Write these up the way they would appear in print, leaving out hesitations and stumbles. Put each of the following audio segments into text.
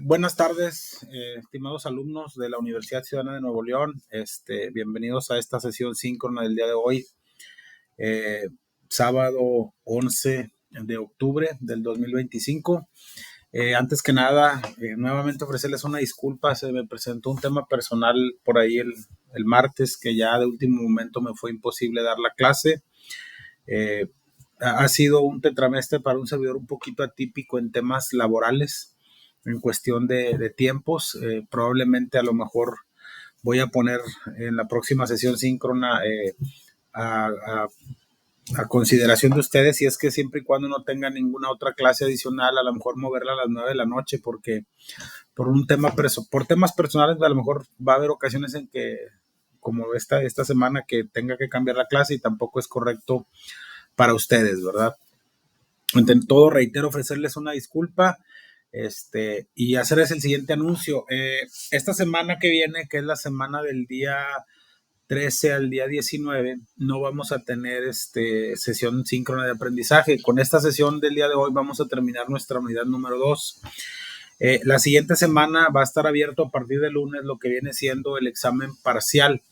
Buenas tardes, estimados alumnos de la Universidad Ciudadana de Nuevo León. Bienvenidos a esta sesión síncrona del día de hoy, eh, sábado 11 de octubre del 2025. Antes que nada, nuevamente ofrecerles una disculpa. Se me presentó un tema personal por ahí el martes, que ya de último momento me fue imposible dar la clase. Eh, ha sido un tetramestre para un servidor un poquito atípico en temas laborales, en cuestión de tiempos. Probablemente a lo mejor voy a poner en la próxima sesión síncrona a, a, a consideración de ustedes, si es que siempre y cuando no tengan ninguna otra clase adicional, a lo mejor moverla a las 9 de la noche, porque por temas personales a lo mejor va a haber ocasiones en que, como esta semana, que tenga que cambiar la clase y tampoco es correcto para ustedes, ¿verdad? Ante todo, reitero ofrecerles una disculpa y hacerles el siguiente anuncio. Esta semana que viene, que es la semana del día 13 al día 19, no vamos a tener sesión síncrona de aprendizaje. Con esta sesión del día de hoy vamos a terminar nuestra unidad número 2. La siguiente semana va a estar abierto a partir del lunes lo que viene siendo el examen parcial.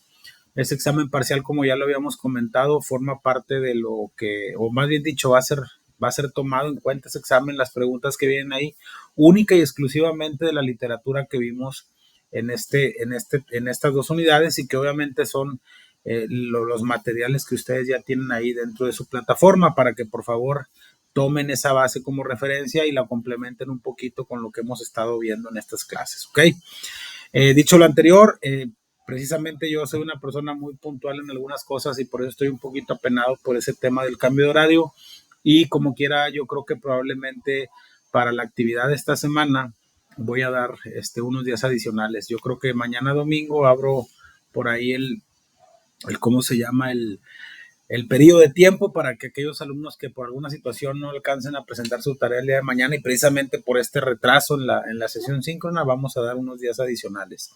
Ese examen parcial, como ya lo habíamos comentado, forma parte de lo que, o más bien dicho, va a ser tomado en cuenta ese examen, las preguntas que vienen ahí, única y exclusivamente de la literatura que vimos en estas dos unidades, y que obviamente son los materiales que ustedes ya tienen ahí dentro de su plataforma, para que por favor tomen esa base como referencia y la complementen un poquito con lo que hemos estado viendo en estas clases, ¿ok? Dicho lo anterior, precisamente yo soy una persona muy puntual en algunas cosas y por eso estoy un poquito apenado por ese tema del cambio de horario, y como quiera yo creo que probablemente para la actividad de esta semana voy a dar unos días adicionales. Yo creo que mañana domingo abro por ahí el ¿cómo se llama? El periodo de tiempo para que aquellos alumnos que por alguna situación no alcancen a presentar su tarea el día de mañana, y precisamente por este retraso en la sesión síncrona, vamos a dar unos días adicionales.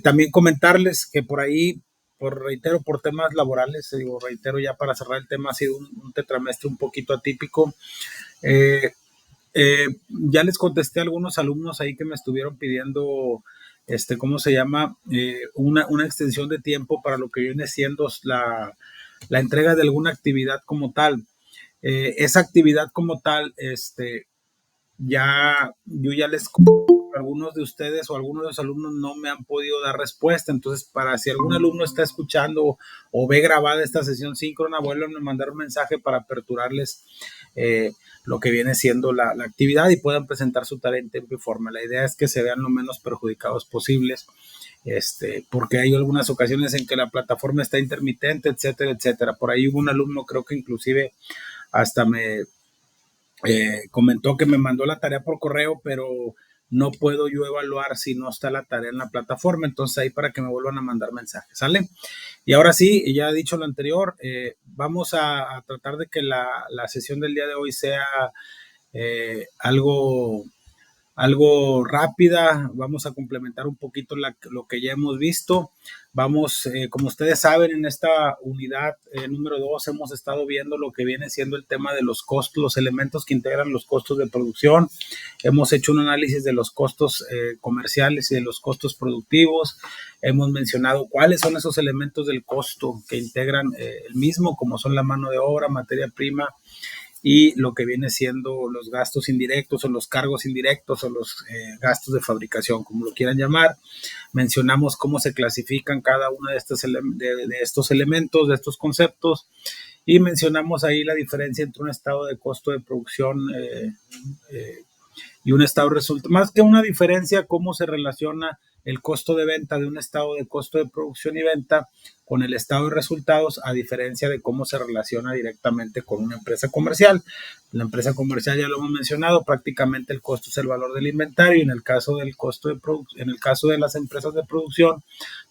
También comentarles que por ahí, por temas laborales, reitero ya para cerrar el tema, ha sido un tetramestre un poquito atípico. Ya les contesté a algunos alumnos ahí que me estuvieron pidiendo, ¿cómo se llama? Una extensión de tiempo para lo que viene siendo la entrega de alguna actividad como tal. Esa actividad como tal, yo ya les algunos de ustedes o algunos de los alumnos no me han podido dar respuesta. Entonces, para si algún alumno está escuchando o ve grabada esta sesión síncrona, vuelvan a mandar un mensaje para aperturarles lo que viene siendo la actividad y puedan presentar su tarea en tiempo y forma. La idea es que se vean lo menos perjudicados posibles, porque hay algunas ocasiones en que la plataforma está intermitente, etcétera, etcétera. Por ahí hubo un alumno, creo que inclusive hasta me comentó que me mandó la tarea por correo, pero no puedo yo evaluar si no está la tarea en la plataforma. Entonces ahí para que me vuelvan a mandar mensajes, ¿sale? Y ahora sí, ya he dicho lo anterior, vamos a tratar de que la sesión del día de hoy sea algo rápida. Vamos a complementar un poquito lo que ya hemos visto. Vamos, como ustedes saben, en esta unidad número 2 hemos estado viendo lo que viene siendo el tema de los costos, los elementos que integran los costos de producción. Hemos hecho un análisis de los costos comerciales y de los costos productivos. Hemos mencionado cuáles son esos elementos del costo que integran el mismo, como son la mano de obra, materia prima, y lo que viene siendo los gastos indirectos o los cargos indirectos o los gastos de fabricación, como lo quieran llamar. Mencionamos cómo se clasifican cada uno de estos elementos, de estos conceptos, y mencionamos ahí la diferencia entre un estado de costo de producción y un estado de resultados. Más que una diferencia, cómo se relaciona el costo de venta de un estado de costo de producción y venta con el estado de resultados, a diferencia de cómo se relaciona directamente con una empresa comercial. La empresa comercial, ya lo hemos mencionado, prácticamente el costo es el valor del inventario, y en el caso del costo en el caso de las empresas de producción,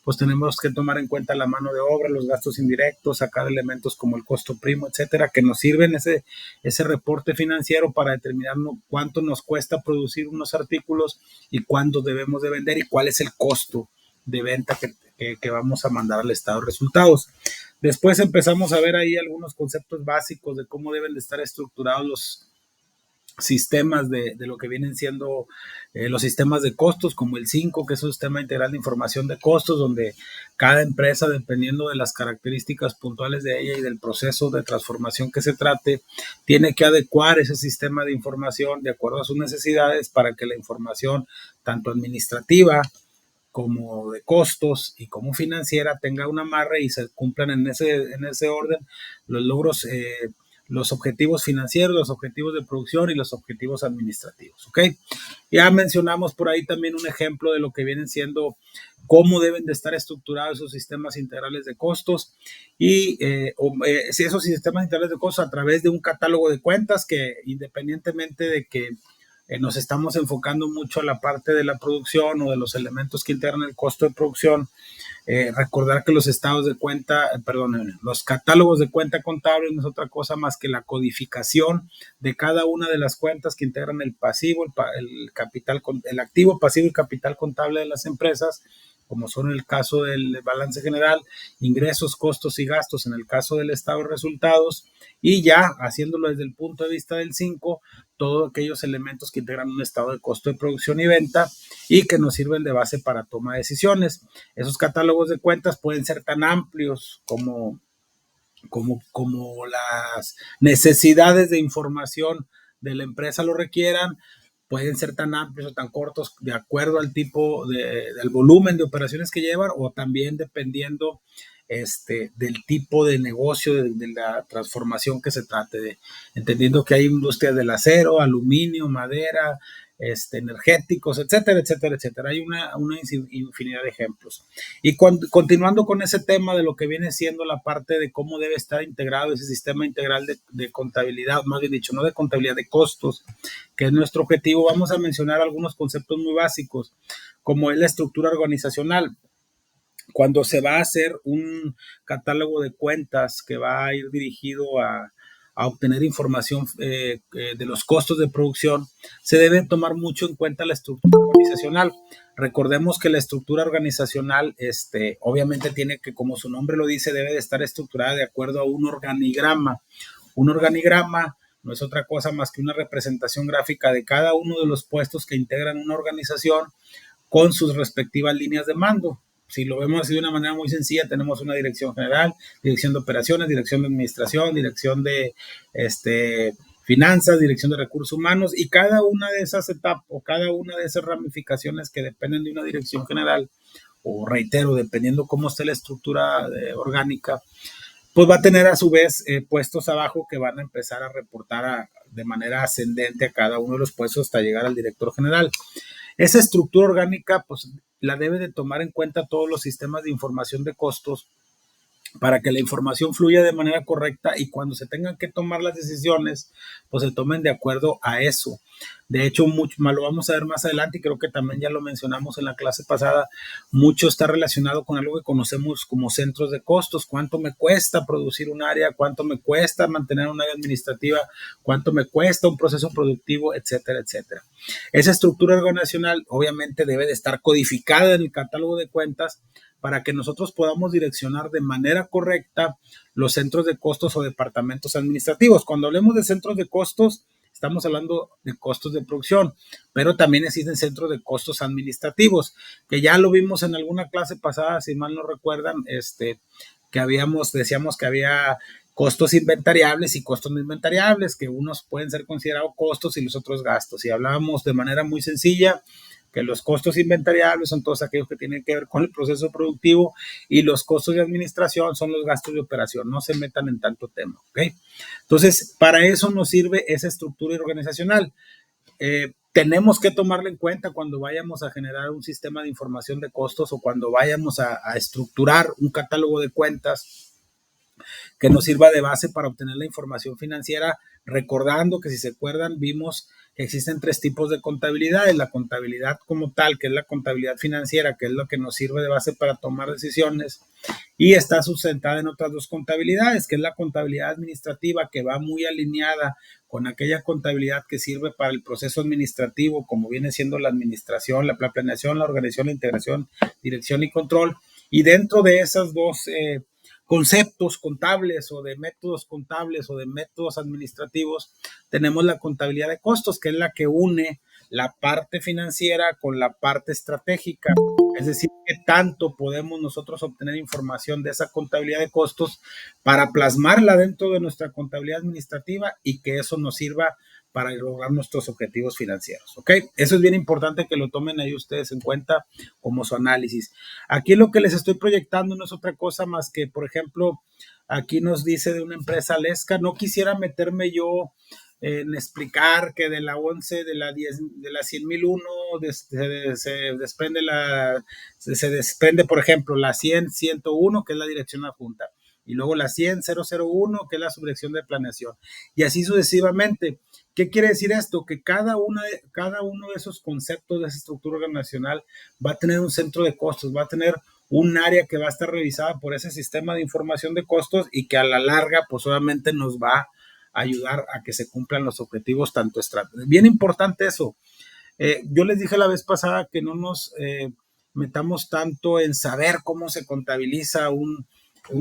pues tenemos que tomar en cuenta la mano de obra, los gastos indirectos, sacar elementos como el costo primo, etcétera, que nos sirven ese reporte financiero para determinar cuánto nos cuesta producir unos artículos y cuánto debemos de vender y cuál es el costo de venta que vamos a mandar al estado de resultados. Después empezamos a ver ahí algunos conceptos básicos de cómo deben de estar estructurados sistemas de lo que vienen siendo los sistemas de costos, como el 5, que es un sistema integral de información de costos, donde cada empresa, dependiendo de las características puntuales de ella y del proceso de transformación que se trate, tiene que adecuar ese sistema de información de acuerdo a sus necesidades para que la información, tanto administrativa como de costos y como financiera, tenga un amarre y se cumplan en ese orden los logros, los objetivos financieros, los objetivos de producción y los objetivos administrativos. ¿Ok? Ya mencionamos por ahí también un ejemplo de lo que vienen siendo cómo deben de estar estructurados esos sistemas integrales de costos y si esos sistemas integrales de costos a través de un catálogo de cuentas que, independientemente de que nos estamos enfocando mucho a la parte de la producción o de los elementos que integran el costo de producción, recordar que los estados de cuenta, los catálogos de cuenta contable no es otra cosa más que la codificación de cada una de las cuentas que integran el pasivo, el capital, el activo, pasivo y capital contable de las empresas, como son en el caso del balance general, ingresos, costos y gastos en el caso del estado de resultados, y ya haciéndolo desde el punto de vista del 5, todos aquellos elementos que integran un estado de costo de producción y venta y que nos sirven de base para toma de decisiones. Esos catálogos de cuentas pueden ser tan amplios como las necesidades de información de la empresa lo requieran, pueden ser tan amplios o tan cortos de acuerdo al tipo del volumen de operaciones que llevan o también dependiendo del tipo de negocio, de la transformación que se trate, entendiendo que hay industrias del acero, aluminio, madera, energéticos, etcétera, etcétera, etcétera. Hay una infinidad de ejemplos. Y continuando con ese tema de lo que viene siendo la parte de cómo debe estar integrado ese sistema integral de contabilidad, más bien dicho, no de contabilidad, de costos, que es nuestro objetivo, vamos a mencionar algunos conceptos muy básicos, como es la estructura organizacional. Cuando se va a hacer un catálogo de cuentas que va a ir dirigido a obtener información de los costos de producción, se debe tomar mucho en cuenta la estructura organizacional. Recordemos que la estructura organizacional, obviamente tiene que, como su nombre lo dice, debe de estar estructurada de acuerdo a un organigrama. Un organigrama no es otra cosa más que una representación gráfica de cada uno de los puestos que integran una organización con sus respectivas líneas de mando. Si lo vemos así de una manera muy sencilla, tenemos una dirección general, dirección de operaciones, dirección de administración, dirección de finanzas, dirección de recursos humanos, y cada una de esas etapas o cada una de esas ramificaciones que dependen de una dirección general, o reitero, dependiendo cómo esté la estructura orgánica, pues va a tener a su vez puestos abajo que van a empezar a reportar de manera ascendente a cada uno de los puestos hasta llegar al director general. Esa estructura orgánica, pues la debe de tomar en cuenta todos los sistemas de información de costos para que la información fluya de manera correcta y cuando se tengan que tomar las decisiones, pues se tomen de acuerdo a eso. De hecho, mucho más lo vamos a ver más adelante y creo que también ya lo mencionamos en la clase pasada, mucho está relacionado con algo que conocemos como centros de costos, cuánto me cuesta producir un área, cuánto me cuesta mantener un área administrativa, cuánto me cuesta un proceso productivo, etcétera, etcétera. Esa estructura organizacional obviamente debe de estar codificada en el catálogo de cuentas para que nosotros podamos direccionar de manera correcta los centros de costos o departamentos administrativos. Cuando hablemos de centros de costos, estamos hablando de costos de producción, pero también existen centros de costos administrativos, que ya lo vimos en alguna clase pasada, si mal no recuerdan, decíamos que había costos inventariables y costos no inventariables, que unos pueden ser considerados costos y los otros gastos. Y hablábamos de manera muy sencilla que los costos inventariables son todos aquellos que tienen que ver con el proceso productivo y los costos de administración son los gastos de operación. No se metan en tanto tema, ¿ok? Entonces, para eso nos sirve esa estructura organizacional. Tenemos que tomarla en cuenta cuando vayamos a generar un sistema de información de costos o cuando vayamos a estructurar un catálogo de cuentas que nos sirva de base para obtener la información financiera, recordando que si se acuerdan, vimos que existen tres tipos de contabilidad, la contabilidad como tal, que es la contabilidad financiera, que es lo que nos sirve de base para tomar decisiones, y está sustentada en otras dos contabilidades, que es la contabilidad administrativa, que va muy alineada con aquella contabilidad que sirve para el proceso administrativo, como viene siendo la administración, la planeación, la organización, la integración, dirección y control, y dentro de esas dos conceptos contables o de métodos contables o de métodos administrativos, tenemos la contabilidad de costos, que es la que une la parte financiera con la parte estratégica. Es decir, qué tanto podemos nosotros obtener información de esa contabilidad de costos para plasmarla dentro de nuestra contabilidad administrativa y que eso nos sirva para lograr nuestros objetivos financieros, ¿ok? Eso es bien importante que lo tomen ahí ustedes en cuenta como su análisis. Aquí lo que les estoy proyectando no es otra cosa más que, por ejemplo, aquí nos dice de una empresa Lesca, no quisiera meterme yo en explicar que de la 11, de la 10, de la 100,001 se desprende, por ejemplo, la 100-101, que es la dirección adjunta, y luego la 100-001, que es la subdirección de planeación, y así sucesivamente. ¿Qué quiere decir esto? Que cada uno de esos conceptos de esa estructura organizacional va a tener un centro de costos, va a tener un área que va a estar revisada por ese sistema de información de costos y que a la larga, pues obviamente nos va a ayudar a que se cumplan los objetivos tanto estratégicos. Bien importante eso. Yo les dije la vez pasada que no nos metamos tanto en saber cómo se contabiliza un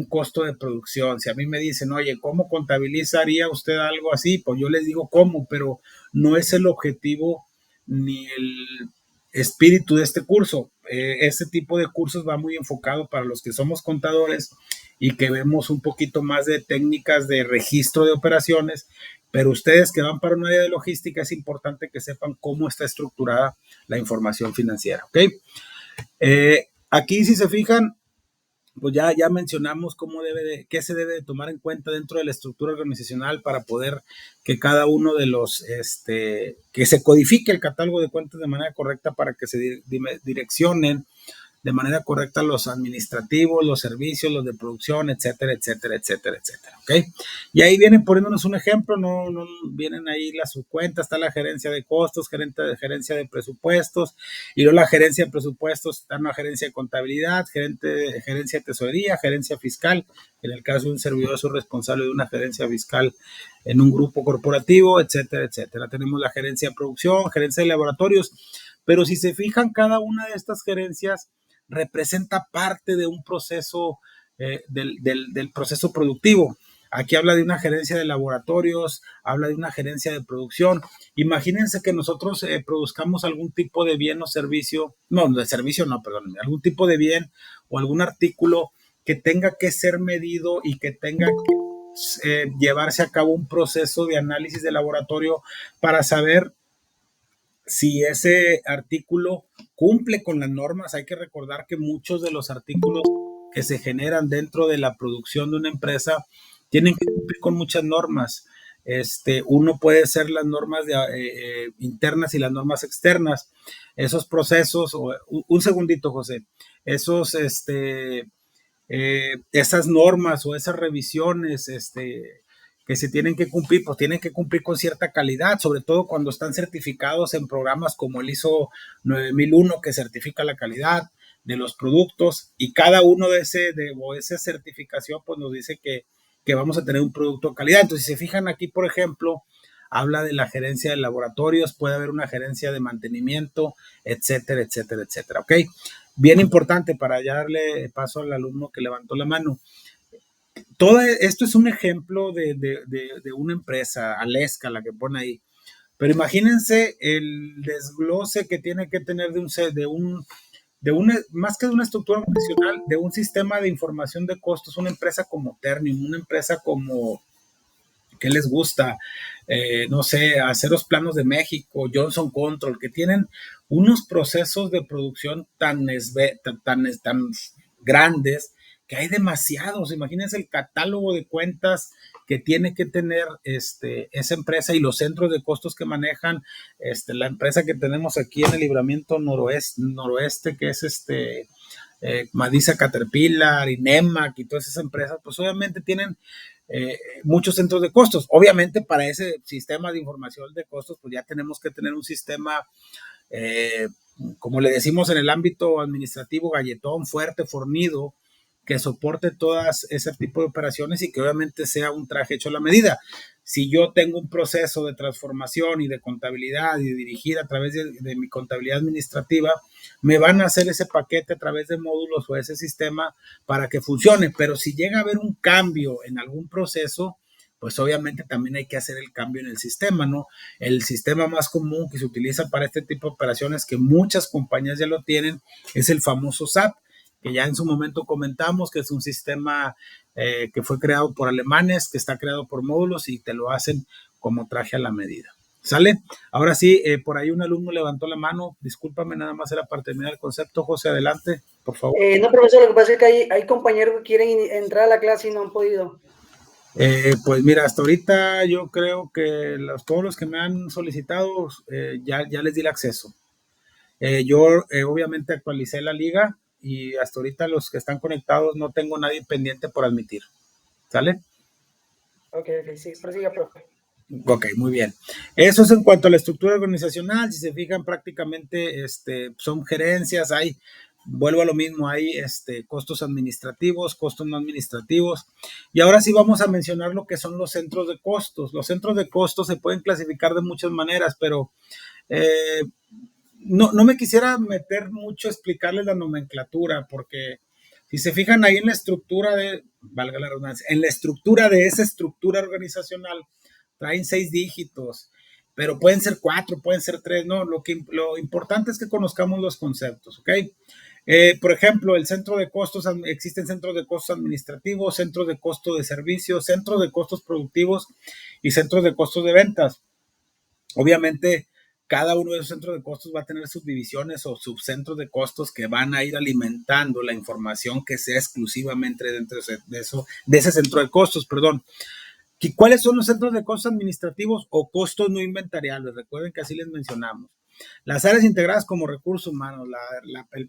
costo de producción. Si a mí me dicen, oye, ¿cómo contabilizaría usted algo así? Pues yo les digo cómo, pero no es el objetivo ni el espíritu de este curso. Este tipo de cursos va muy enfocado para los que somos contadores y que vemos un poquito más de técnicas de registro de operaciones, pero ustedes que van para un área de logística es importante que sepan cómo está estructurada la información financiera, ¿ok? Aquí si se fijan, pues ya mencionamos qué se debe de tomar en cuenta dentro de la estructura organizacional para poder que cada uno de los, que se codifique el catálogo de cuentas de manera correcta para que se direccionen de manera correcta los administrativos, los servicios, los de producción, etcétera, etcétera, etcétera, etcétera, ¿ok? Y ahí vienen poniéndonos un ejemplo, no vienen ahí las subcuentas, está la gerencia de costos, gerencia de presupuestos, y luego la gerencia de presupuestos, está una gerencia de contabilidad, gerencia de tesorería, gerencia fiscal, en el caso de un servidor soy responsable de una gerencia fiscal en un grupo corporativo, etcétera, etcétera. Tenemos la gerencia de producción, gerencia de laboratorios, pero si se fijan, cada una de estas gerencias representa parte de un proceso, del proceso productivo. Aquí habla de una gerencia de laboratorios, habla de una gerencia de producción. Imagínense que nosotros produzcamos algún tipo de bien o servicio, perdónenme, algún tipo de bien o algún artículo que tenga que ser medido y que tenga que llevarse a cabo un proceso de análisis de laboratorio para saber si ese artículo cumple con las normas. Hay que recordar que muchos de los artículos que se generan dentro de la producción de una empresa tienen que cumplir con muchas normas. Uno puede ser las normas internas y las normas externas. Esos procesos, un segundito, José, esas normas o esas revisiones, que se tienen que cumplir, pues tienen que cumplir con cierta calidad, sobre todo cuando están certificados en programas como el ISO 9001, que certifica la calidad de los productos, y cada uno de esa certificación pues nos dice que vamos a tener un producto de calidad. Entonces, si se fijan aquí, por ejemplo, habla de la gerencia de laboratorios, puede haber una gerencia de mantenimiento, etcétera, etcétera, etcétera, ¿ok? Bien importante para ya darle paso al alumno que levantó la mano. Todo esto es un ejemplo de una empresa, Alesca, la que pone ahí. Pero imagínense el desglose que tiene que tener más que de una estructura profesional, de un sistema de información de costos, una empresa como Ternium, una empresa como, ¿qué les gusta? No sé, Aceros Planos de México, Johnson Control, que tienen unos procesos de producción tan grandes que hay demasiados. Imagínense el catálogo de cuentas que tiene que tener esa empresa y los centros de costos que manejan. La empresa que tenemos aquí en el Libramiento Noroeste, que es Madisa Caterpillar, Inemac y todas esas empresas, pues obviamente tienen muchos centros de costos. Obviamente para ese sistema de información de costos, pues ya tenemos que tener un sistema, como le decimos en el ámbito administrativo, galletón, fuerte, fornido, que soporte todas ese tipo de operaciones y que obviamente sea un traje hecho a la medida. si yo tengo un proceso de transformación y de contabilidad y de dirigir a través de mi contabilidad administrativa, me van a hacer ese paquete a través de módulos o ese sistema para que funcione. Pero si llega a haber un cambio en algún proceso, pues obviamente también hay que hacer el cambio en el sistema, ¿no? El sistema más común que se utiliza para este tipo de operaciones, que muchas compañías ya lo tienen, es el famoso SAP, que ya en su momento comentamos que es un sistema que fue creado por alemanes, que está creado por módulos y te lo hacen como traje a la medida. ¿Sale? Ahora sí, por ahí un alumno levantó la mano, discúlpame, nada más era para terminar el concepto. José, adelante, por favor. No, profesor, lo que pasa es que hay compañeros que quieren entrar a la clase y no han podido. Pues mira, hasta ahorita yo creo que todos los que me han solicitado ya les di el acceso. Yo obviamente actualicé la liga y hasta ahorita los que están conectados no tengo nadie pendiente por admitir. ¿Sale? Ok, sí, prosiga, profe. Ok, muy bien. Eso es en cuanto a la estructura organizacional. Si se fijan, prácticamente son gerencias, vuelvo a lo mismo, hay costos administrativos, costos no administrativos. Y ahora sí vamos a mencionar lo que son los centros de costos. Los centros de costos se pueden clasificar de muchas maneras, pero no me quisiera meter mucho a explicarles la nomenclatura, porque si se fijan ahí en la estructura valga la redundancia, en la estructura de esa estructura organizacional, traen 6 dígitos, pero pueden ser 4, pueden ser 3, no, lo importante es que conozcamos los conceptos, ¿ok? Por ejemplo, el centro de costos, existen centros de costos administrativos, centros de costos de servicios, centros de costos productivos y centros de costos de ventas. Obviamente, cada uno de esos centros de costos va a tener subdivisiones o subcentros de costos que van a ir alimentando la información que sea exclusivamente dentro de ese centro de costos, perdón. ¿Cuáles son los centros de costos administrativos o costos no inventariables? Recuerden que así les mencionamos. Las áreas integradas como recursos humanos,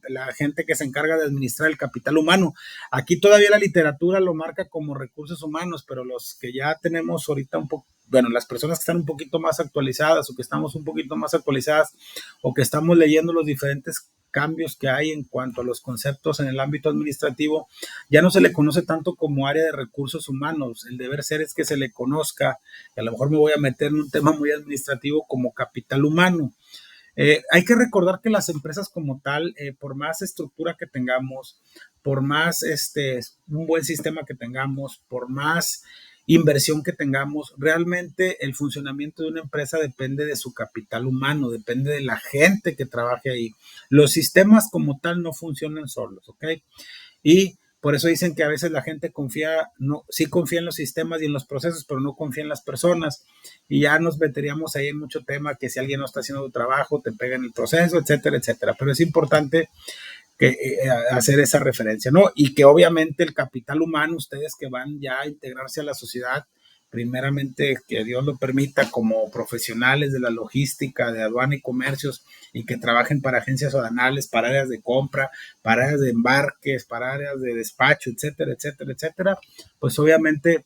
la gente que se encarga de administrar el capital humano. Aquí todavía la literatura lo marca como recursos humanos, pero los que ya tenemos ahorita un poco, bueno, las personas que están un poquito más actualizadas o que estamos un poquito más actualizadas o que estamos leyendo los diferentes cambios que hay en cuanto a los conceptos en el ámbito administrativo, ya no se le conoce tanto como área de recursos humanos. El deber ser es que se le conozca, y a lo mejor me voy a meter en un tema muy administrativo, como capital humano. Hay que recordar que las empresas como tal, por más estructura que tengamos, por más un buen sistema que tengamos, por más inversión que tengamos, realmente el funcionamiento de una empresa depende de su capital humano, depende de la gente que trabaje ahí. Los sistemas como tal no funcionan solos, ¿ok? Y por eso dicen que a veces la gente sí confía en los sistemas y en los procesos, pero no confía en las personas. Y ya nos meteríamos ahí en mucho tema, que si alguien no está haciendo tu trabajo, te pega en el proceso, etcétera, etcétera. Pero es importante hacer esa referencia, ¿no? Y que obviamente el capital humano, ustedes que van ya a integrarse a la sociedad, primeramente que Dios lo permita, como profesionales de la logística, de aduana y comercios, y que trabajen para agencias aduanales, para áreas de compra, para áreas de embarques, para áreas de despacho, etcétera, etcétera, etcétera, pues obviamente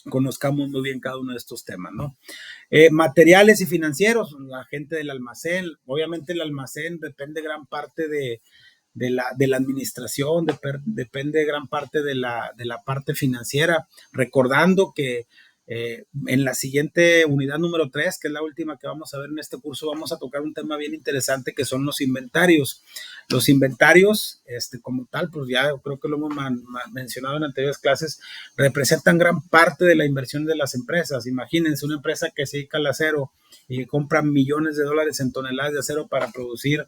conozcamos muy bien cada uno de estos temas, ¿no? Materiales y financieros, la gente del almacén, obviamente el almacén depende gran parte de la administración, depende gran parte de la parte financiera, recordando que en la siguiente unidad número 3, que es la última que vamos a ver en este curso, vamos a tocar un tema bien interesante que son los inventarios. Los inventarios, como tal, pues ya creo que lo hemos mencionado en anteriores clases, representan gran parte de la inversión de las empresas. Imagínense una empresa que se dedica al acero y compra millones de dólares en toneladas de acero para producir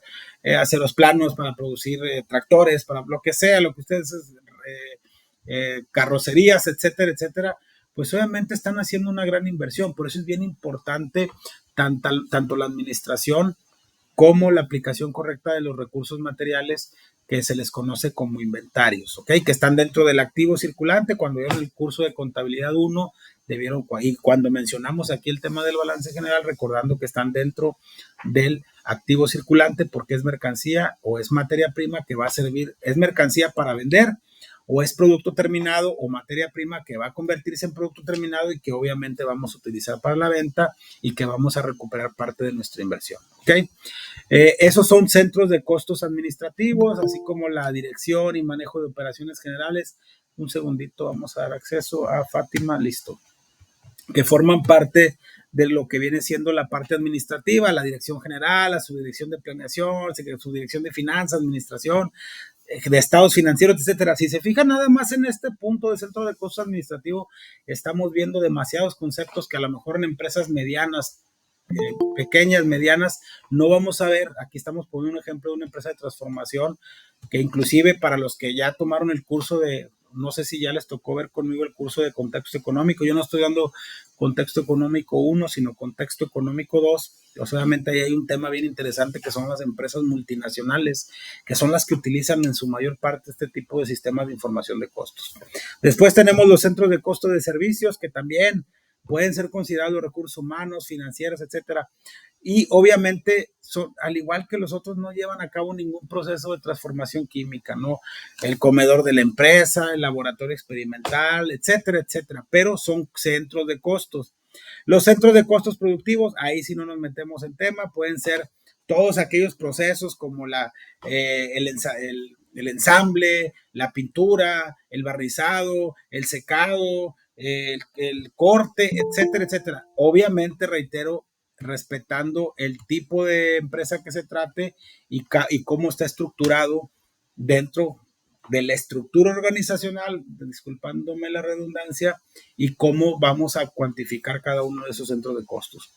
aceros planos, para producir tractores, para lo que sea, lo que ustedes, carrocerías, etcétera, etcétera, pues obviamente están haciendo una gran inversión. Por eso es bien importante tanto la administración como la aplicación correcta de los recursos materiales que se les conoce como inventarios, ¿ok? Que están dentro del activo circulante. Cuando vieron el curso de contabilidad 1, y cuando mencionamos aquí el tema del balance general, recordando que están dentro del activo circulante porque es mercancía o es materia prima que va a servir, es mercancía para vender o es producto terminado o materia prima que va a convertirse en producto terminado y que obviamente vamos a utilizar para la venta y que vamos a recuperar parte de nuestra inversión, ¿ok? Esos son centros de costos administrativos, así como la dirección y manejo de operaciones generales. Un segundito, vamos a dar acceso a Fátima, listo. que forman parte de lo que viene siendo la parte administrativa, la dirección general, la subdirección de planeación, subdirección de finanzas, administración, de estados financieros, etcétera. Si se fijan nada más en este punto de centro de costos administrativo, estamos viendo demasiados conceptos que a lo mejor en empresas medianas, pequeñas, medianas, no vamos a ver. Aquí estamos poniendo un ejemplo de una empresa de transformación que inclusive para los que ya tomaron el curso de, no sé si ya les tocó ver conmigo el curso de contexto económico, yo no estoy dando contexto económico 1, sino contexto económico 2. Obviamente ahí hay un tema bien interesante que son las empresas multinacionales, que son las que utilizan en su mayor parte este tipo de sistemas de información de costos. Después tenemos los centros de costo de servicios, que también pueden ser considerados recursos humanos, financieros, etcétera. Y obviamente, al igual que los otros, no llevan a cabo ningún proceso de transformación química, ¿no? El comedor de la empresa, el laboratorio experimental, etcétera, etcétera, pero son centros de costos. Los centros de costos productivos, ahí sí no nos metemos en tema, pueden ser todos aquellos procesos como el ensamble, la pintura, el barnizado, el secado, el corte, etcétera, etcétera. Obviamente, reitero, respetando el tipo de empresa que se trate y cómo está estructurado dentro de la estructura organizacional, disculpándome la redundancia, y cómo vamos a cuantificar cada uno de esos centros de costos.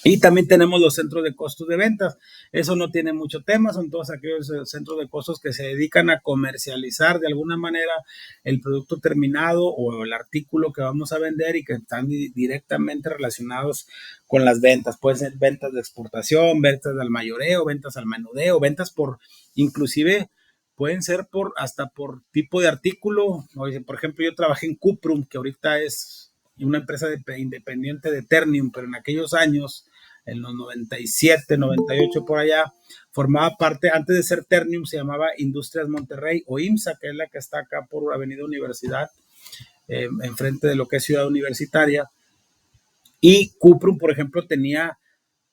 Y también tenemos los centros de costos de ventas. Eso no tiene mucho tema, son todos aquellos centros de costos que se dedican a comercializar de alguna manera el producto terminado o el artículo que vamos a vender y que están directamente relacionados con las ventas. Pueden ser ventas de exportación, ventas al mayoreo, ventas al menudeo, ventas por, inclusive pueden ser hasta por tipo de artículo. Por ejemplo, yo trabajé en Cuprum, que ahorita es una empresa independiente de Ternium, pero en aquellos años, en los 97, 98 por allá, formaba parte, antes de ser Ternium, se llamaba Industrias Monterrey o IMSA, que es la que está acá por Avenida Universidad, enfrente de lo que es Ciudad Universitaria. Y Cuprum, por ejemplo, tenía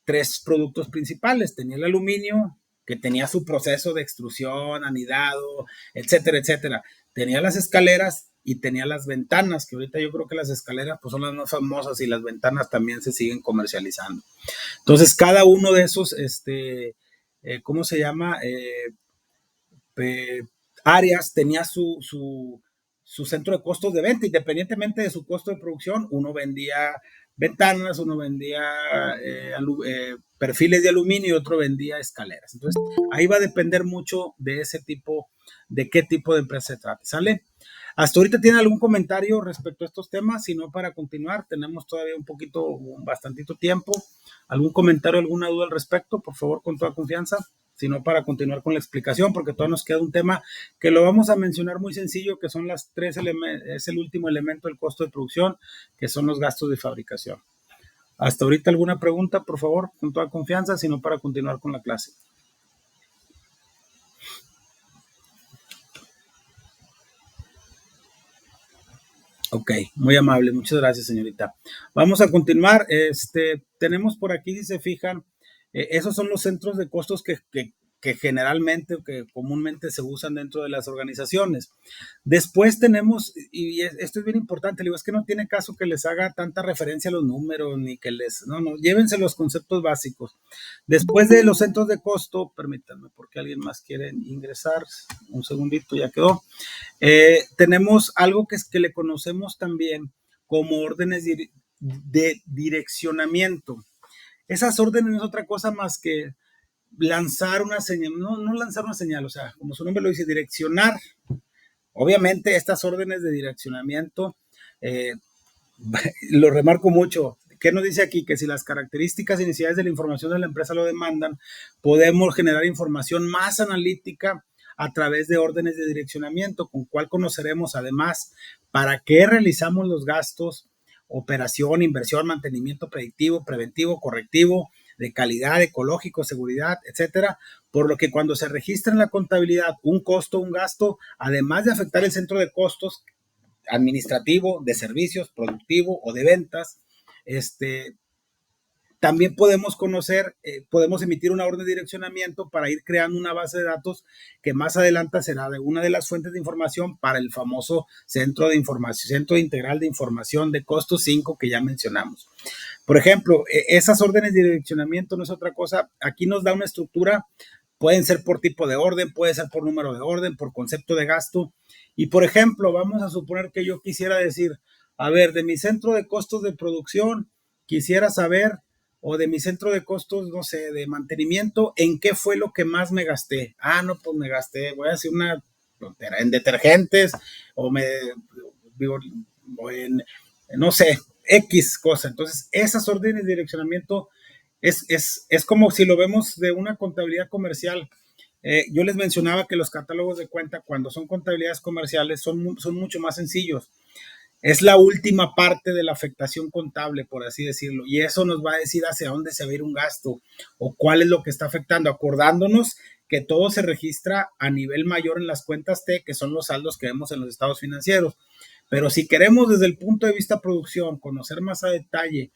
3 productos principales. Tenía el aluminio, que tenía su proceso de extrusión, anidado, etcétera, etcétera. Tenía las escaleras y tenía las ventanas, que ahorita yo creo que las escaleras pues, son las más famosas y las ventanas también se siguen comercializando. Entonces, cada uno de esos, ¿cómo se llama? Áreas tenía su centro de costos de venta, independientemente de su costo de producción. Uno vendía ventanas, uno vendía perfiles de aluminio y otro vendía escaleras. Entonces, ahí va a depender mucho de ese tipo, de qué tipo de empresa se trate. ¿Sale? ¿Hasta ahorita tiene algún comentario respecto a estos temas? Si no, para continuar, tenemos todavía bastantito tiempo. ¿Algún comentario, alguna duda al respecto? Por favor, con toda confianza. Sino para continuar con la explicación, porque todavía nos queda un tema que lo vamos a mencionar muy sencillo, que son las 3 elementos, es el último elemento del costo de producción, que son los gastos de fabricación. Hasta ahorita alguna pregunta, por favor, con toda confianza, sino para continuar con la clase. Ok, muy amable, muchas gracias, señorita. Vamos a continuar. Tenemos por aquí, si se fijan, esos son los centros de costos que generalmente, que comúnmente se usan dentro de las organizaciones. Después tenemos, y esto es bien importante, digo, es que no tiene caso que les haga tanta referencia a los números, ni que no, llévense los conceptos básicos. Después de los centros de costo, permítanme, porque alguien más quiere ingresar, un segundito, ya quedó. Tenemos algo que le conocemos también como órdenes de direccionamiento. Esas órdenes no es otra cosa más que lanzar una señal, no lanzar una señal, o sea, como su nombre lo dice, direccionar. Obviamente estas órdenes de direccionamiento, lo remarco mucho. ¿Qué nos dice aquí? Que si las características iniciales de la información de la empresa lo demandan, podemos generar información más analítica a través de órdenes de direccionamiento, con cual conoceremos además para qué realizamos los gastos, operación, inversión, mantenimiento predictivo, preventivo, correctivo, de calidad, ecológico, seguridad, etcétera. Por lo que cuando se registra en la contabilidad un costo, un gasto, además de afectar el centro de costos administrativo, de servicios, productivo o de ventas, También podemos conocer, podemos emitir una orden de direccionamiento para ir creando una base de datos que más adelante será de una de las fuentes de información para el famoso Centro de Información, Centro Integral de Información de Costos 5 que ya mencionamos. Por ejemplo, esas órdenes de direccionamiento no es otra cosa. Aquí nos da una estructura, pueden ser por tipo de orden, puede ser por número de orden, por concepto de gasto. Y por ejemplo, vamos a suponer que yo quisiera decir, a ver, de mi centro de costos de producción, quisiera saber, o de mi centro de costos, no sé, de mantenimiento, ¿en qué fue lo que más me gasté? Ah, no, pues me gasté, voy a decir una tontera, en detergentes, o me, digo, o en, no sé, X cosa. Entonces, esas órdenes de direccionamiento es como si lo vemos de una contabilidad comercial. Yo les mencionaba que los catálogos de cuenta, cuando son contabilidades comerciales, son mucho más sencillos. Es la última parte de la afectación contable, por así decirlo, y eso nos va a decir hacia dónde se va a ir un gasto o cuál es lo que está afectando, acordándonos que todo se registra a nivel mayor en las cuentas T, que son los saldos que vemos en los estados financieros. Pero si queremos desde el punto de vista producción conocer más a detalle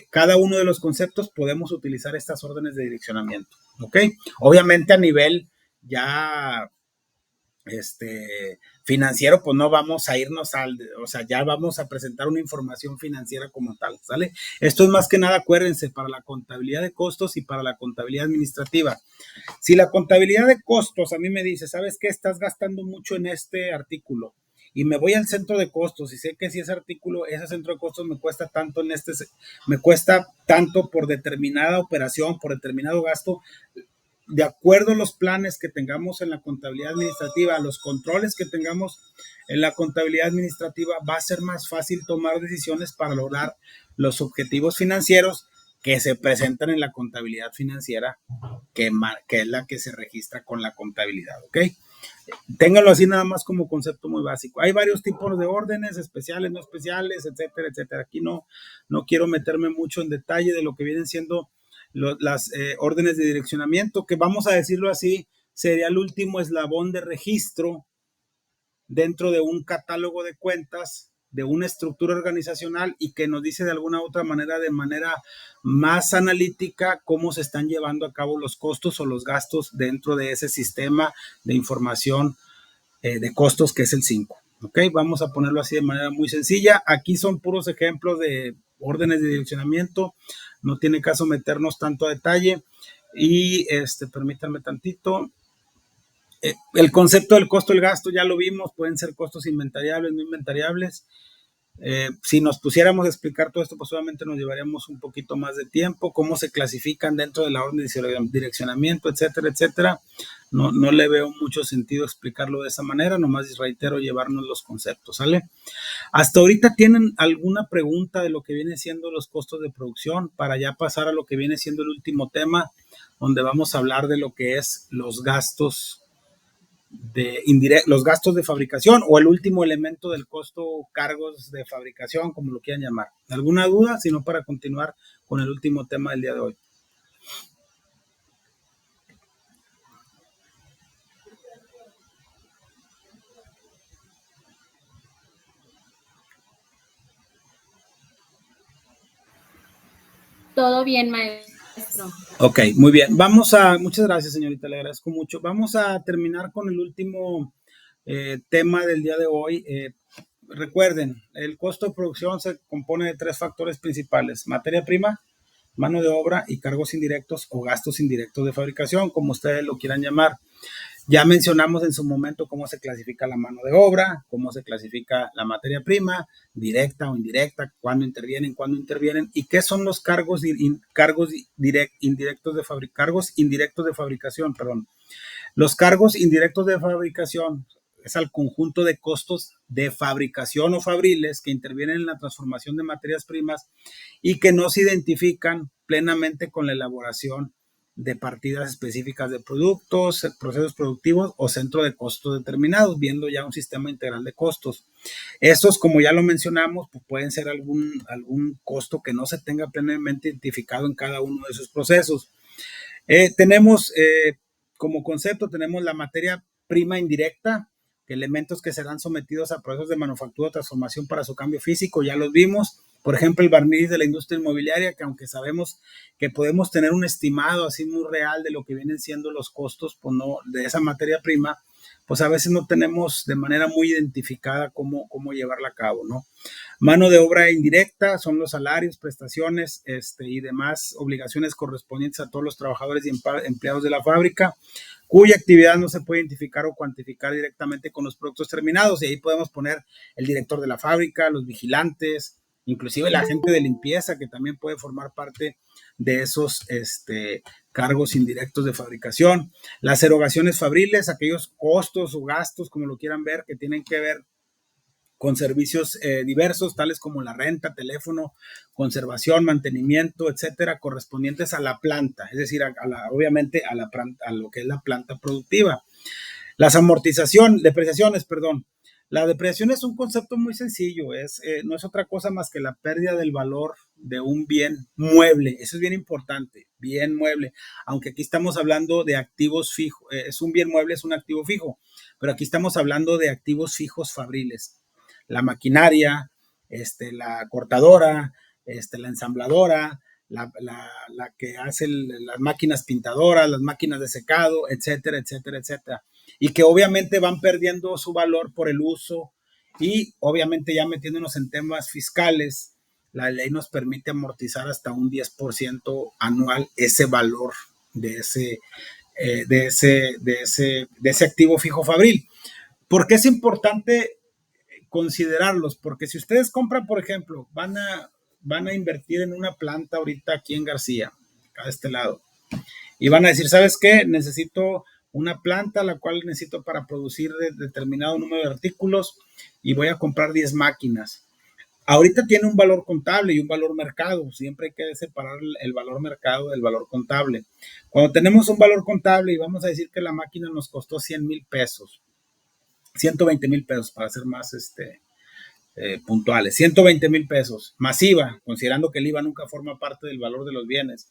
cada uno de los conceptos, podemos utilizar estas órdenes de direccionamiento, ¿ok? Obviamente a nivel ya financiero, pues no vamos a irnos o sea, ya vamos a presentar una información financiera como tal, ¿sale? Esto es más que nada, acuérdense, para la contabilidad de costos y para la contabilidad administrativa. Si la contabilidad de costos a mí me dice, ¿sabes qué? Estás gastando mucho en este artículo y me voy al centro de costos y sé que si ese artículo, ese centro de costos me cuesta tanto me cuesta tanto por determinada operación, por determinado gasto, de acuerdo a los planes que tengamos en la contabilidad administrativa, a los controles que tengamos en la contabilidad administrativa, va a ser más fácil tomar decisiones para lograr los objetivos financieros que se presentan en la contabilidad financiera, que es la que se registra con la contabilidad, ¿ok? Ténganlo así nada más como concepto muy básico. Hay varios tipos de órdenes, especiales, no especiales, etcétera, etcétera. Aquí no quiero meterme mucho en detalle de lo que vienen siendo las órdenes de direccionamiento, que vamos a decirlo así, sería el último eslabón de registro dentro de un catálogo de cuentas, de una estructura organizacional y que nos dice de alguna otra manera, de manera más analítica, cómo se están llevando a cabo los costos o los gastos dentro de ese sistema de información de costos que es el 5. ¿Ok? Vamos a ponerlo así de manera muy sencilla. Aquí son puros ejemplos de órdenes de direccionamiento. No tiene caso meternos tanto a detalle. Y permítanme tantito. El concepto del costo del gasto ya lo vimos, pueden ser costos inventariables, no inventariables. Si nos pusiéramos a explicar todo esto, pues obviamente nos llevaríamos un poquito más de tiempo, cómo se clasifican dentro de la orden de direccionamiento, etcétera, etcétera. No le veo mucho sentido explicarlo de esa manera, nomás reitero llevarnos los conceptos, ¿sale? Hasta ahorita, ¿tienen alguna pregunta de lo que viene siendo los costos de producción para ya pasar a lo que viene siendo el último tema, donde vamos a hablar de lo que es los gastos los gastos de fabricación o el último elemento del costo, cargos de fabricación, como lo quieran llamar? ¿Alguna duda? Si no, para continuar con el último tema del día de hoy. Todo bien, maestro. Ok, muy bien. Muchas gracias, señorita, le agradezco mucho. Vamos a terminar con el último tema del día de hoy. Recuerden, el costo de producción se compone de 3 factores principales: materia prima, mano de obra y cargos indirectos o gastos indirectos de fabricación, como ustedes lo quieran llamar. Ya mencionamos en su momento cómo se clasifica la mano de obra, cómo se clasifica la materia prima, directa o indirecta, cuándo intervienen y qué son los cargos indirectos de fabricación, perdón. Los cargos indirectos de fabricación es al conjunto de costos de fabricación o fabriles que intervienen en la transformación de materias primas y que no se identifican plenamente con la elaboración de partidas específicas de productos, procesos productivos o centro de costos determinados, viendo ya un sistema integral de costos. Estos, como ya lo mencionamos, pues pueden ser algún costo que no se tenga plenamente identificado en cada uno de esos procesos. Tenemos como concepto, tenemos la materia prima indirecta, elementos que serán sometidos a procesos de manufactura o transformación para su cambio físico, ya los vimos. Por ejemplo, el barniz de la industria inmobiliaria, que aunque sabemos que podemos tener un estimado así muy real de lo que vienen siendo los costos, pues no, de esa materia prima, pues a veces no tenemos de manera muy identificada cómo llevarla a cabo, ¿no? Mano de obra indirecta son los salarios, prestaciones y demás obligaciones correspondientes a todos los trabajadores y empleados de la fábrica, cuya actividad no se puede identificar o cuantificar directamente con los productos terminados. Y ahí podemos poner el director de la fábrica, los vigilantes, inclusive la gente de limpieza, que también puede formar parte de esos cargos indirectos de fabricación. Las erogaciones fabriles, aquellos costos o gastos, como lo quieran ver, que tienen que ver con servicios diversos, tales como la renta, teléfono, conservación, mantenimiento, etcétera, correspondientes a la planta, es decir, obviamente a lo que es la planta productiva. Las depreciaciones, perdón. La depreciación es un concepto muy sencillo, no es otra cosa más que la pérdida del valor de un bien mueble. Eso es bien importante, bien mueble. Aunque aquí estamos hablando de activos fijos, es un bien mueble, es un activo fijo, pero aquí estamos hablando de activos fijos fabriles. La maquinaria, la cortadora, la ensambladora, la que hace las máquinas pintadoras, las máquinas de secado, etcétera, etcétera, etcétera. Y que obviamente van perdiendo su valor por el uso y obviamente ya metiéndonos en temas fiscales, la ley nos permite amortizar hasta un 10% anual ese valor de ese activo fijo fabril. ¿Por qué es importante considerarlos? Porque si ustedes compran, por ejemplo, van a invertir en una planta ahorita aquí en García, acá de este lado, y van a decir, ¿sabes qué? Necesito una planta, la cual necesito para producir determinado número de artículos y voy a comprar 10 máquinas. Ahorita tiene un valor contable y un valor mercado. Siempre hay que separar el valor mercado del valor contable. Cuando tenemos un valor contable y vamos a decir que la máquina nos costó 100,000 pesos, 120,000 pesos para ser más puntuales, 120,000 pesos, masiva, considerando que el IVA nunca forma parte del valor de los bienes.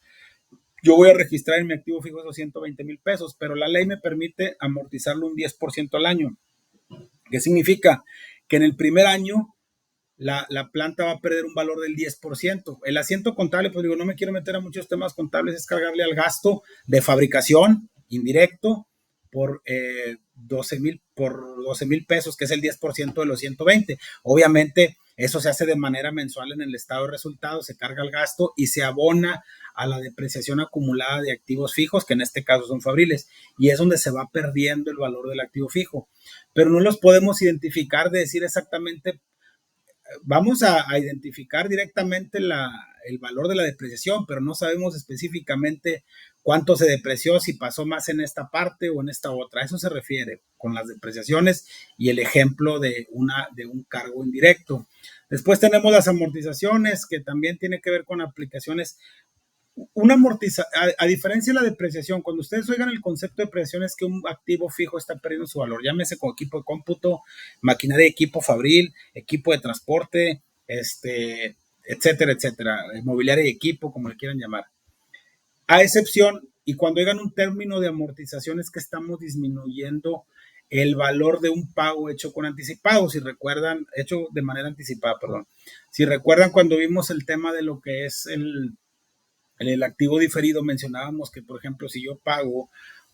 Yo voy a registrar en mi activo fijo esos 120,000 pesos, pero la ley me permite amortizarlo un 10% al año. ¿Qué significa? Que en el primer año la planta va a perder un valor del 10%. El asiento contable, pues digo, no me quiero meter a muchos temas contables, es cargarle al gasto de fabricación indirecto por 12,000 pesos, que es el 10% de los 120. Obviamente, eso se hace de manera mensual en el estado de resultados, se carga el gasto y se abona a la depreciación acumulada de activos fijos, que en este caso son fabriles, y es donde se va perdiendo el valor del activo fijo. Pero no los podemos identificar de decir exactamente, vamos a identificar directamente el valor de la depreciación, pero no sabemos específicamente cuánto se depreció, si pasó más en esta parte o en esta otra. A eso se refiere con las depreciaciones y el ejemplo de un cargo indirecto. Después tenemos las amortizaciones, que también tiene que ver con aplicaciones. A diferencia de la depreciación, cuando ustedes oigan el concepto de depreciación, es que un activo fijo está perdiendo su valor, llámese con equipo de cómputo, maquinaria de equipo fabril, equipo de transporte, etcétera, etcétera, mobiliaria y equipo, como le quieran llamar. A excepción, y cuando oigan un término de amortización, es que estamos disminuyendo el valor de un pago hecho con anticipado, si recuerdan, hecho de manera anticipada, perdón. Si recuerdan cuando vimos el tema de lo que es el activo diferido, mencionábamos que, por ejemplo, si yo pago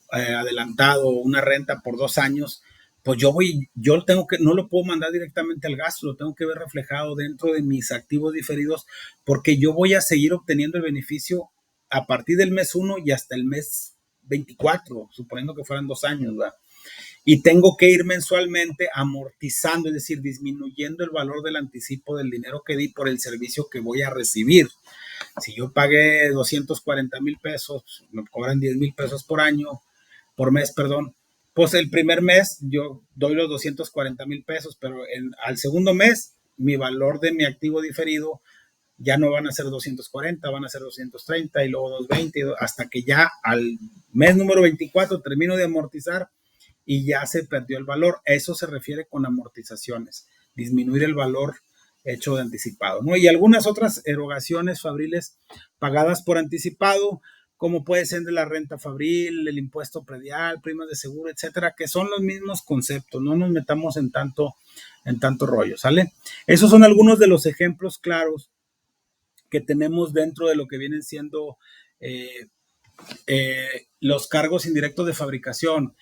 adelantado una renta por 2 años, pues yo tengo que, no lo puedo mandar directamente al gasto, lo tengo que ver reflejado dentro de mis activos diferidos, porque yo voy a seguir obteniendo el beneficio a partir del mes 1 y hasta el mes 24, suponiendo que fueran 2 años, ¿verdad? Y tengo que ir mensualmente amortizando, es decir, disminuyendo el valor del anticipo del dinero que di por el servicio que voy a recibir. Si yo pagué 240,000 pesos, me cobran 10,000 pesos por mes, perdón. Pues el primer mes yo doy los 240,000 pesos, pero al segundo mes mi valor de mi activo diferido ya no van a ser 240, van a ser 230 y luego 220, hasta que ya al mes número 24 termino de amortizar y ya se perdió el valor. Eso se refiere con amortizaciones, disminuir el valor hecho de anticipado, ¿no? Y algunas otras erogaciones fabriles pagadas por anticipado, como puede ser de la renta fabril, el impuesto predial, primas de seguro, etcétera, que son los mismos conceptos. No nos metamos en tanto rollo, ¿sale? Esos son algunos de los ejemplos claros que tenemos dentro de lo que vienen siendo los cargos indirectos de fabricación.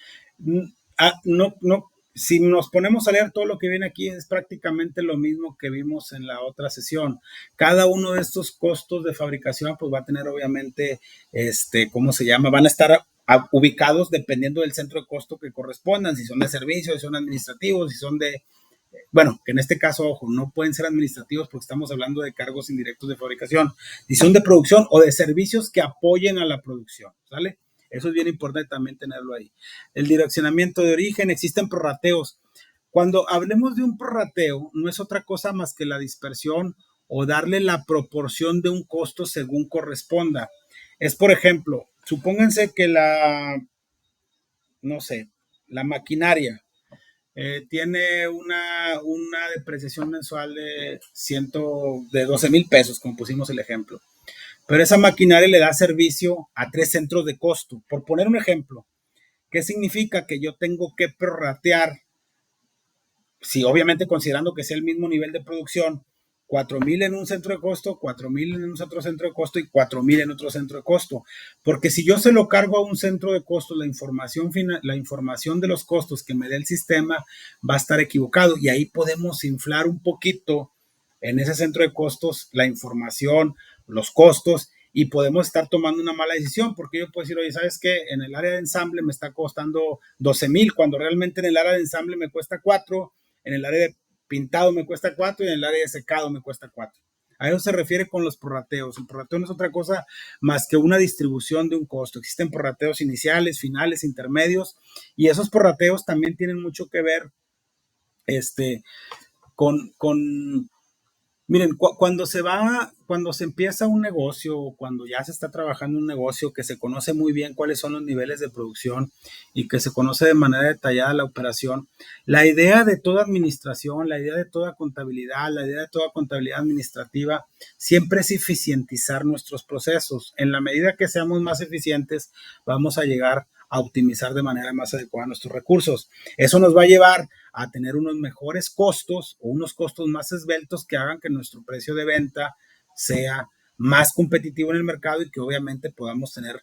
Si nos ponemos a leer todo lo que viene aquí, es prácticamente lo mismo que vimos en la otra sesión. Cada uno de estos costos de fabricación, pues va a tener obviamente, ¿cómo se llama? Van a estar ubicados dependiendo del centro de costo que correspondan, si son de servicios, si son administrativos, si son de, bueno, que en este caso, ojo, no pueden ser administrativos porque estamos hablando de cargos indirectos de fabricación, si son de producción o de servicios que apoyen a la producción, ¿sale? Eso es bien importante también tenerlo ahí. El direccionamiento de origen, existen prorrateos. Cuando hablemos de un prorrateo, no es otra cosa más que la dispersión o darle la proporción de un costo según corresponda. Es, por ejemplo, supónganse que no sé, la maquinaria tiene una depreciación mensual de 12,000 pesos, como pusimos el ejemplo. Pero esa maquinaria le da servicio a 3 centros de costo. Por poner un ejemplo, ¿qué significa? Que yo tengo que prorratear, si obviamente considerando que sea el mismo nivel de producción, 4,000 en un centro de costo, 4,000 en un otro centro de costo y 4,000 en otro centro de costo. Porque si yo se lo cargo a un centro de costo, la información de los costos que me dé el sistema va a estar equivocado y ahí podemos inflar un poquito en ese centro de costos la información, los costos, y podemos estar tomando una mala decisión, porque yo puedo decir, oye, ¿sabes qué? En el área de ensamble me está costando 12,000, cuando realmente en el área de ensamble me cuesta 4, en el área de pintado me cuesta 4 y en el área de secado me cuesta 4. A eso se refiere con los prorrateos. El prorrateo no es otra cosa más que una distribución de un costo. Existen prorrateos iniciales, finales, intermedios, y esos prorrateos también tienen mucho que ver con miren, cuando se empieza un negocio, cuando ya se está trabajando un negocio, que se conoce muy bien cuáles son los niveles de producción y que se conoce de manera detallada la operación, la idea de toda administración, la idea de toda contabilidad, la idea de toda contabilidad administrativa, siempre es eficientizar nuestros procesos. En la medida que seamos más eficientes, vamos a llegar a optimizar de manera más adecuada nuestros recursos. Eso nos va a llevar a tener unos mejores costos o unos costos más esbeltos que hagan que nuestro precio de venta sea más competitivo en el mercado y que obviamente podamos tener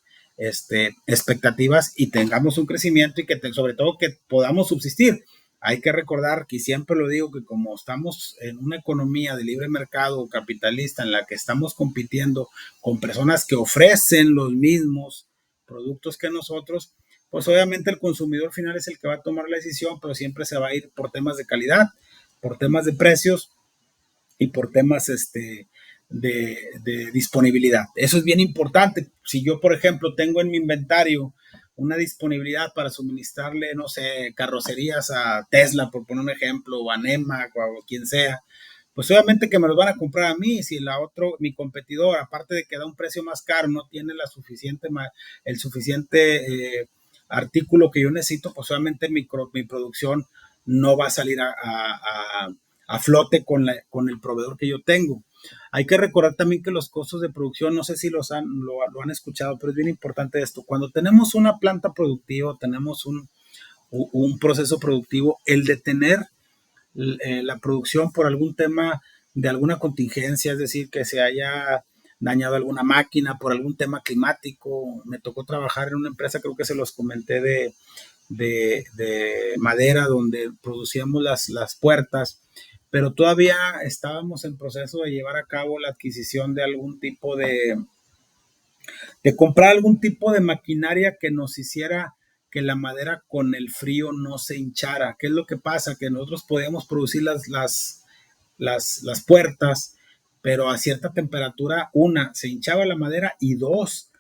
expectativas y tengamos un crecimiento y que sobre todo que podamos subsistir. Hay que recordar que siempre lo digo que como estamos en una economía de libre mercado capitalista en la que estamos compitiendo con personas que ofrecen los mismos productos que nosotros, pues obviamente el consumidor final es el que va a tomar la decisión, pero siempre se va a ir por temas de calidad, por temas de precios y por temas de disponibilidad. Eso es bien importante. Si yo, por ejemplo, tengo en mi inventario una disponibilidad para suministrarle, no sé, carrocerías a Tesla, por poner un ejemplo, o a Nemak o a quien sea, pues obviamente que me los van a comprar a mí. Si mi competidor, aparte de que da un precio más caro, no tiene el suficiente artículo que yo necesito, pues obviamente mi producción no va a salir a flote con el proveedor que yo tengo. Hay que recordar también que los costos de producción, no sé si lo han escuchado, pero es bien importante esto. Cuando tenemos una planta productiva, tenemos un proceso productivo, el detener la producción por algún tema de alguna contingencia, es decir, que se haya dañado alguna máquina por algún tema climático. Me tocó trabajar en una empresa, creo que se los comenté, de madera, donde producíamos las puertas, pero todavía estábamos en proceso de llevar a cabo la adquisición de algún tipo de comprar algún tipo de maquinaria que nos hiciera que la madera con el frío no se hinchara. ¿Qué es lo que pasa? Que nosotros podíamos producir las puertas, pero a cierta temperatura, una, se hinchaba la madera y dos,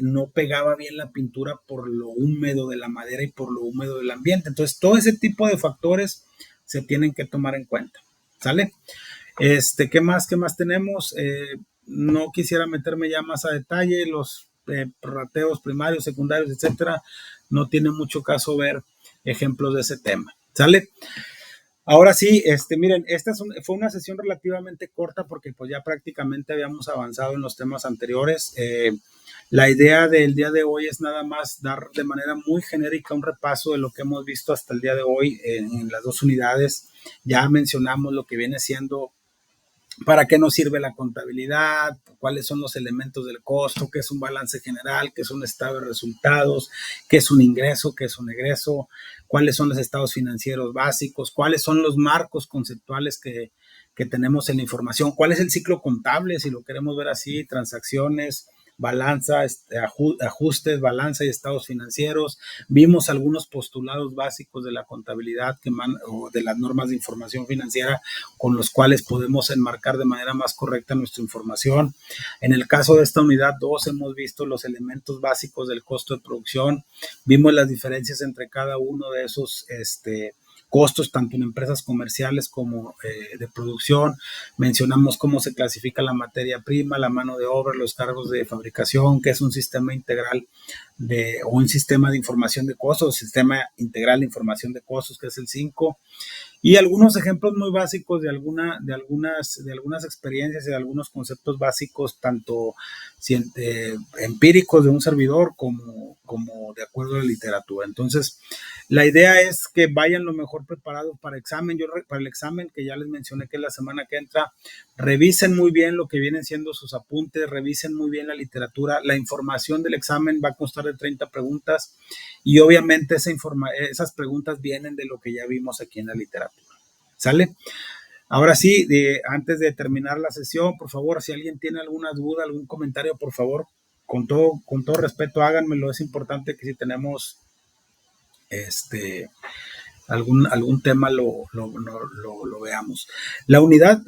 no pegaba bien la pintura por lo húmedo de la madera y por lo húmedo del ambiente. Entonces, todo ese tipo de factores se tienen que tomar en cuenta. ¿Sale? ¿Qué más tenemos? No quisiera meterme ya más a detalle, los prorrateos primarios, secundarios, etcétera. No tiene mucho caso ver ejemplos de ese tema. ¿Sale? Ahora sí, miren, fue una sesión relativamente corta porque pues ya prácticamente habíamos avanzado en los temas anteriores. La idea del día de hoy es nada más dar de manera muy genérica un repaso de lo que hemos visto hasta el día de hoy en las dos unidades. Ya mencionamos lo que viene siendo ¿Para qué nos sirve la contabilidad? ¿Cuáles son los elementos del costo? ¿Qué es un balance general? ¿Qué es un estado de resultados? ¿Qué es un ingreso? ¿Qué es un egreso? ¿Cuáles son los estados financieros básicos? ¿Cuáles son los marcos conceptuales que tenemos en la información? ¿Cuál es el ciclo contable? Si lo queremos ver así, transacciones, balanza, ajustes, balanza y estados financieros. Vimos algunos postulados básicos de la contabilidad o de las normas de información financiera con los cuales podemos enmarcar de manera más correcta nuestra información. En el caso de esta unidad 2 hemos visto los elementos básicos del costo de producción, vimos las diferencias entre cada uno de esos costos, tanto en empresas comerciales como de producción. Mencionamos cómo se clasifica la materia prima, la mano de obra, los cargos de fabricación, que es un sistema integral o un sistema de información de costos, sistema integral de información de costos, que es el 5. Y algunos ejemplos muy básicos de algunas experiencias y de algunos conceptos básicos, tanto empíricos de un servidor como de acuerdo a la literatura. Entonces, la idea es que vayan lo mejor preparados para examen. Para el examen, que ya les mencioné que es la semana que entra, revisen muy bien lo que vienen siendo sus apuntes, revisen muy bien la literatura. La información del examen va a constar de 30 preguntas y obviamente esas preguntas vienen de lo que ya vimos aquí en la literatura. ¿Sale? Ahora sí, antes de terminar la sesión, por favor, si alguien tiene alguna duda, algún comentario, por favor, con todo respeto, háganmelo. Es importante que si tenemos algún tema lo veamos. La unidad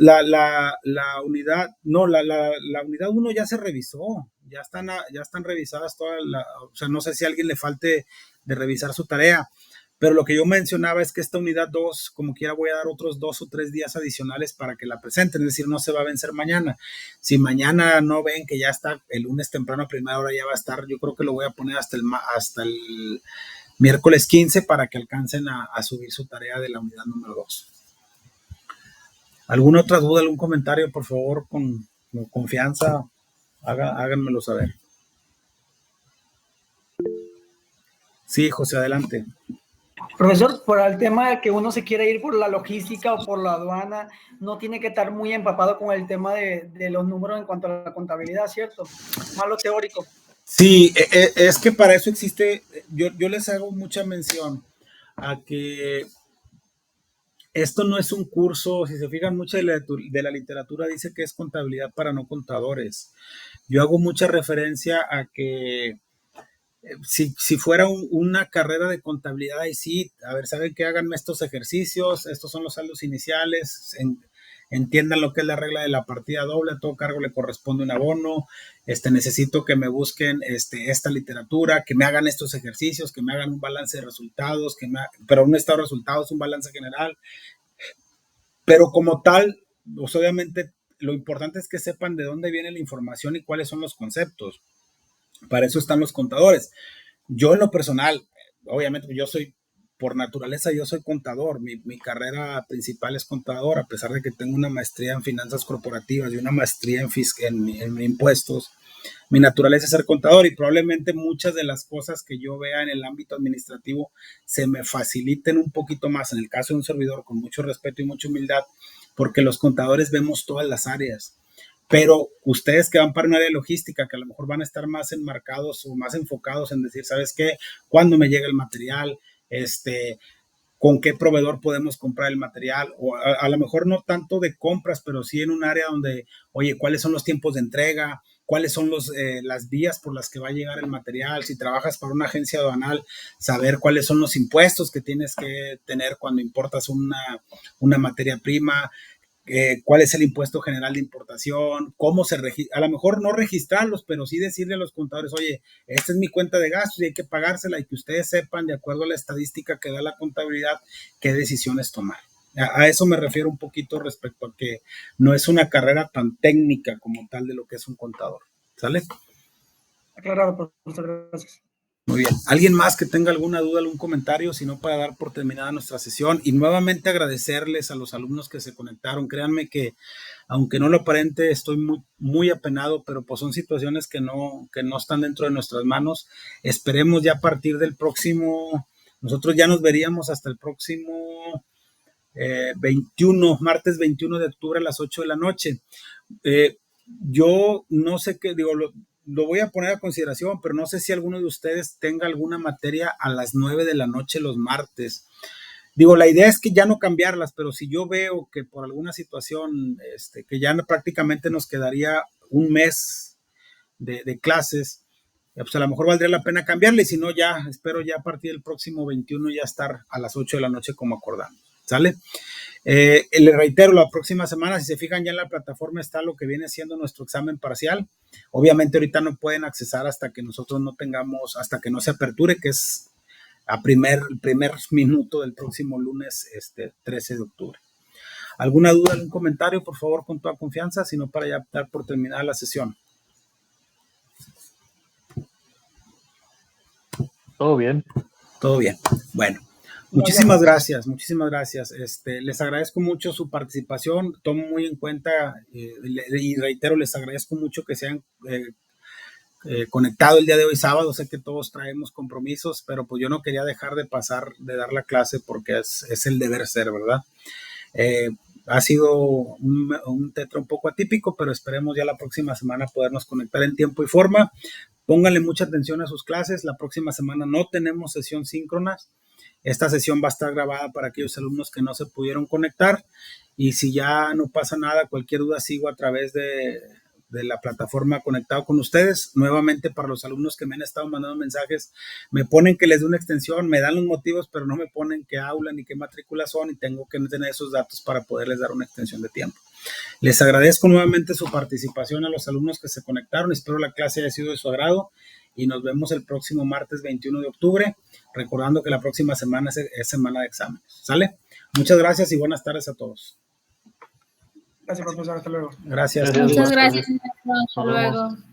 1 ya se revisó, ya están revisadas todas, o sea, no sé si a alguien le falte de revisar su tarea, pero lo que yo mencionaba es que esta unidad 2, como quiera, voy a dar otros 2 o 3 días adicionales para que la presenten, es decir, no se va a vencer mañana. Si mañana no ven que ya está, el lunes temprano a primera hora ya va a estar, yo creo que lo voy a poner hasta el miércoles 15 para que alcancen a subir su tarea de la unidad número 2. ¿Alguna otra duda, algún comentario? Por favor, con confianza, háganmelo saber. Sí, José, adelante. Profesor, por el tema de que uno se quiere ir por la logística o por la aduana, no tiene que estar muy empapado con el tema de los números en cuanto a la contabilidad, ¿cierto? Más lo teórico. Sí, es que para eso existe, yo les hago mucha mención a que esto no es un curso, si se fijan, mucha de la literatura dice que es contabilidad para no contadores. Yo hago mucha referencia a que si fuera una carrera de contabilidad, ahí sí, a ver, saben que háganme estos ejercicios, estos son los saldos iniciales, entiendan lo que es la regla de la partida doble, a todo cargo le corresponde un abono, necesito que me busquen esta literatura, que me hagan estos ejercicios, que me hagan un balance de resultados, pero un estado de resultados, un balance general, pero como tal, pues obviamente lo importante es que sepan de dónde viene la información y cuáles son los conceptos. Para eso están los contadores. Yo en lo personal, obviamente por naturaleza yo soy contador, mi carrera principal es contador, a pesar de que tengo una maestría en finanzas corporativas y una maestría en impuestos. Mi naturaleza es ser contador y probablemente muchas de las cosas que yo vea en el ámbito administrativo se me faciliten un poquito más, en el caso de un servidor, con mucho respeto y mucha humildad, porque los contadores vemos todas las áreas. Pero ustedes que van para un área de logística, que a lo mejor van a estar más enmarcados o más enfocados en decir, ¿sabes qué? ¿Cuándo me llega el material? ¿Con qué proveedor podemos comprar el material? O a lo mejor no tanto de compras, pero sí en un área donde, oye, ¿cuáles son los tiempos de entrega? ¿Cuáles son las vías por las que va a llegar el material? Si trabajas para una agencia aduanal, saber cuáles son los impuestos que tienes que tener cuando importas una materia prima, cuál es el impuesto general de importación, cómo se registra, a lo mejor no registrarlos, pero sí decirle a los contadores, oye, esta es mi cuenta de gastos y hay que pagársela y que ustedes sepan, de acuerdo a la estadística que da la contabilidad, qué decisiones tomar. A eso me refiero un poquito respecto a que no es una carrera tan técnica como tal de lo que es un contador. ¿Sale? Aclarado, muchas gracias. Muy bien. ¿Alguien más que tenga alguna duda, algún comentario? Si no, para dar por terminada nuestra sesión. Y nuevamente agradecerles a los alumnos que se conectaron. Créanme que, aunque no lo aparente, estoy muy, muy apenado, pero pues son situaciones que no están dentro de nuestras manos. Esperemos ya a partir del próximo, nosotros ya nos veríamos hasta el próximo martes 21 de octubre a las 8 de la noche. Yo no sé qué, digo, lo voy a poner a consideración, pero no sé si alguno de ustedes tenga alguna materia a las 9 de la noche los martes. Digo, la idea es que ya no cambiarlas, pero si yo veo que por alguna situación, que ya prácticamente nos quedaría un mes de clases, pues a lo mejor valdría la pena cambiarle, si no ya, espero ya a partir del próximo 21 ya estar a las 8 de la noche como acordamos, ¿sale? Le reitero, la próxima semana, si se fijan ya en la plataforma está lo que viene siendo nuestro examen parcial. Obviamente ahorita no pueden accesar hasta que nosotros no tengamos, hasta que no se aperture, que es a primer minuto del próximo lunes, 13 de octubre. ¿Alguna duda, algún comentario? Por favor, con toda confianza, sino para ya dar por terminada la sesión. Todo bien. Todo bien. Bueno, muchísimas gracias. Les agradezco mucho su participación, tomo muy en cuenta y reitero, les agradezco mucho que se hayan conectado el día de hoy sábado. Sé que todos traemos compromisos, pero pues yo no quería dejar de pasar de dar la clase porque es el deber ser, ¿verdad? Ha sido un tetra un poco atípico, pero esperemos ya la próxima semana podernos conectar en tiempo y forma. Pónganle mucha atención a sus clases. La próxima semana no tenemos sesión síncrona. Esta sesión va a estar grabada para aquellos alumnos que no se pudieron conectar. Y si ya no pasa nada, cualquier duda sigo a través de la plataforma conectado con ustedes. Nuevamente, para los alumnos que me han estado mandando mensajes, me ponen que les dé una extensión, me dan los motivos, pero no me ponen qué aula ni qué matrícula son y tengo que tener esos datos para poderles dar una extensión de tiempo. Les agradezco nuevamente su participación a los alumnos que se conectaron. Espero la clase haya sido de su agrado y nos vemos el próximo martes 21 de octubre, recordando que la próxima semana es semana de exámenes. ¿Sale? Muchas gracias y buenas tardes a todos. Gracias, profesor. Hasta luego. Gracias. Muchas gracias. Hasta luego.